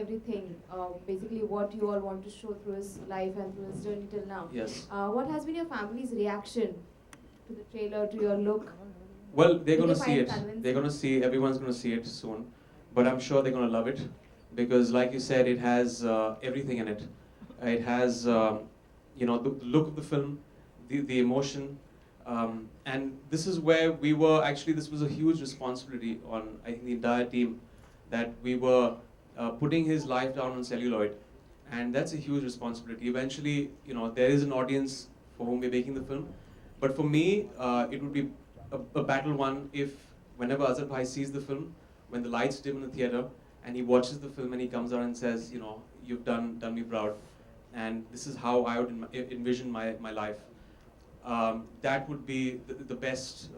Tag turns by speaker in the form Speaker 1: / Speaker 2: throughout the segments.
Speaker 1: everything, basically what you all want to show through his life and through his journey till now.
Speaker 2: Yes.
Speaker 1: What has been your family's reaction to the trailer, to your look?
Speaker 2: Well, they're
Speaker 1: Did
Speaker 2: going
Speaker 1: they
Speaker 2: to see
Speaker 1: find
Speaker 2: it.
Speaker 1: convincing?
Speaker 2: They're going to see, everyone's going to see it soon. But I'm sure they're going to love it because, like you said, it has everything in it. It has, the look of the film, the emotion. And this is where we were, actually, this was a huge responsibility on, I think, the entire team, that we were putting his life down on celluloid. And that's a huge responsibility. Eventually, there is an audience for whom we're making the film. But for me, it would be a battle won if, whenever Azhar Bhai sees the film, when the lights dim in the theater, and he watches the film and he comes out and says, you've done me proud. And this is how I would envision my life. That would be the best,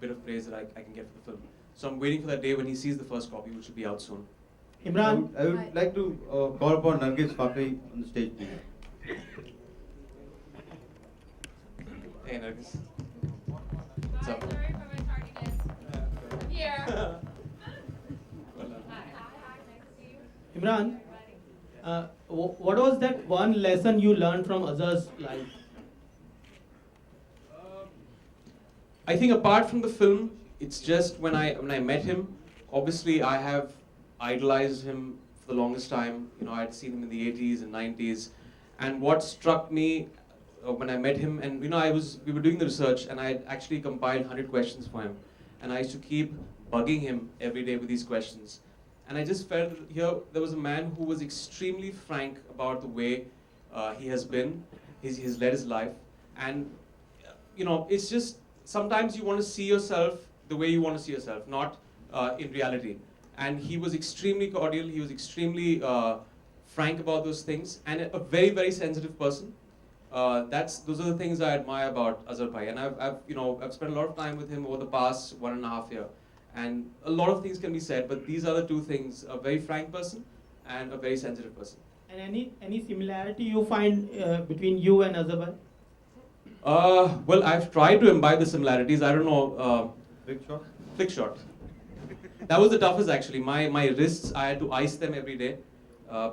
Speaker 2: bit of praise that I can get for the film. So I'm waiting for that day when he sees the first copy, which should be out soon.
Speaker 3: Emraan,
Speaker 4: I would like to call upon Nargis Fakhri on the stage, please.
Speaker 2: Hey, Nargis. What's up?
Speaker 5: Sorry for my tardiness. Here.
Speaker 2: Well done.
Speaker 3: Emraan, what was that one lesson you learned from Azhar's life?
Speaker 2: I think apart from the film, it's just when I met him, obviously I have idolized him for the longest time. I'd seen him in the 80s and 90s. And what struck me when I met him, and we were doing the research, and I had actually compiled 100 questions for him. And I used to keep bugging him every day with these questions. And I just felt that here there was a man who was extremely frank about the way he has been, he's led his life. And, it's just, sometimes you want to see yourself the way you want to see yourself, not in reality. And he was extremely cordial, he was extremely frank about those things, and a very, very sensitive person. Those are the things I admire about Azhar Bhai. And I've spent a lot of time with him over the past 1.5 years. And a lot of things can be said, but these are the two things: a very frank person and a very sensitive person.
Speaker 3: And any similarity you find between you and Azhar Bhai?
Speaker 2: Well, I've tried to imbibe the similarities. I don't know.
Speaker 4: Big shot.
Speaker 2: Flick shot. That was the toughest, actually. My wrists, I had to ice them every day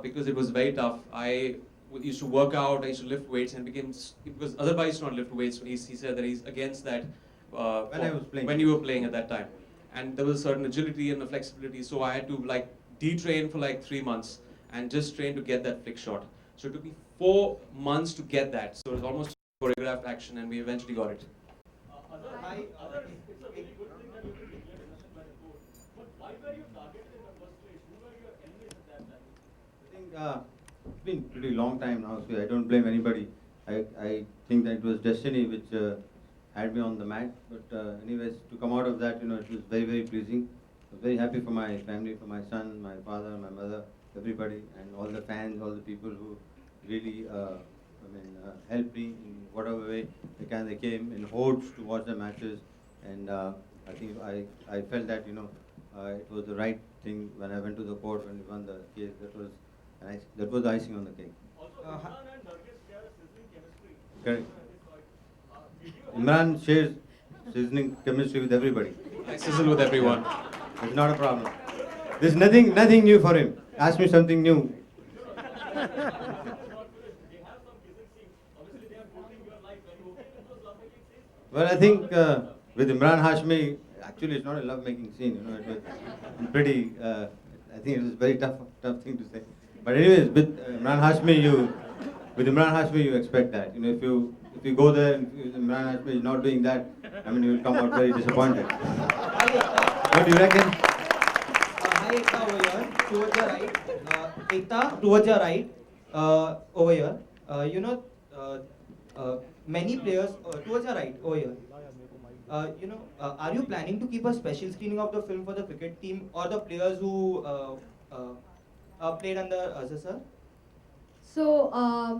Speaker 2: because it was very tough. I used to work out, I used to lift weights, and because Azhar Bhai used to not lift weights. He said that he's against that when you were playing at that time. And there was a certain agility and a flexibility, so I had to detrain for 3 months and just train to get that flick shot. So it took me 4 months to get that. So it was almost choreographed action, and we eventually got it.
Speaker 4: I think it's been a pretty long time now, so I don't blame anybody. I think that it was destiny which had me on the mat. But anyways, to come out of that, it was very, very pleasing. I was very happy for my family, for my son, my father, my mother, everybody, and all the fans, all the people who really helped me in whatever way they can. They came in hordes to watch the matches, and I think I felt that it was the right thing when I went to the court when we won the case. That was the icing on the cake. Correct. Imran shares seasoning chemistry with everybody.
Speaker 2: I sizzle with everyone.
Speaker 4: It's not a problem. There's nothing new for him. Ask me something new. Well, I think with Imran Hashmi, actually it's not a love-making scene. It was pretty. I think it was a very tough thing to say. But anyways, with Imran Hashmi, you expect that. If you go there and if Imran Hashmi is not doing that, you will come out very disappointed. What do you reckon?
Speaker 6: Hi, Ekta over here, towards your right. Ekta, towards your right, over here. Many players, towards your right, over here. Are you planning to keep a special screening of the film for the cricket team or the players who played under Azhar sir?
Speaker 1: So,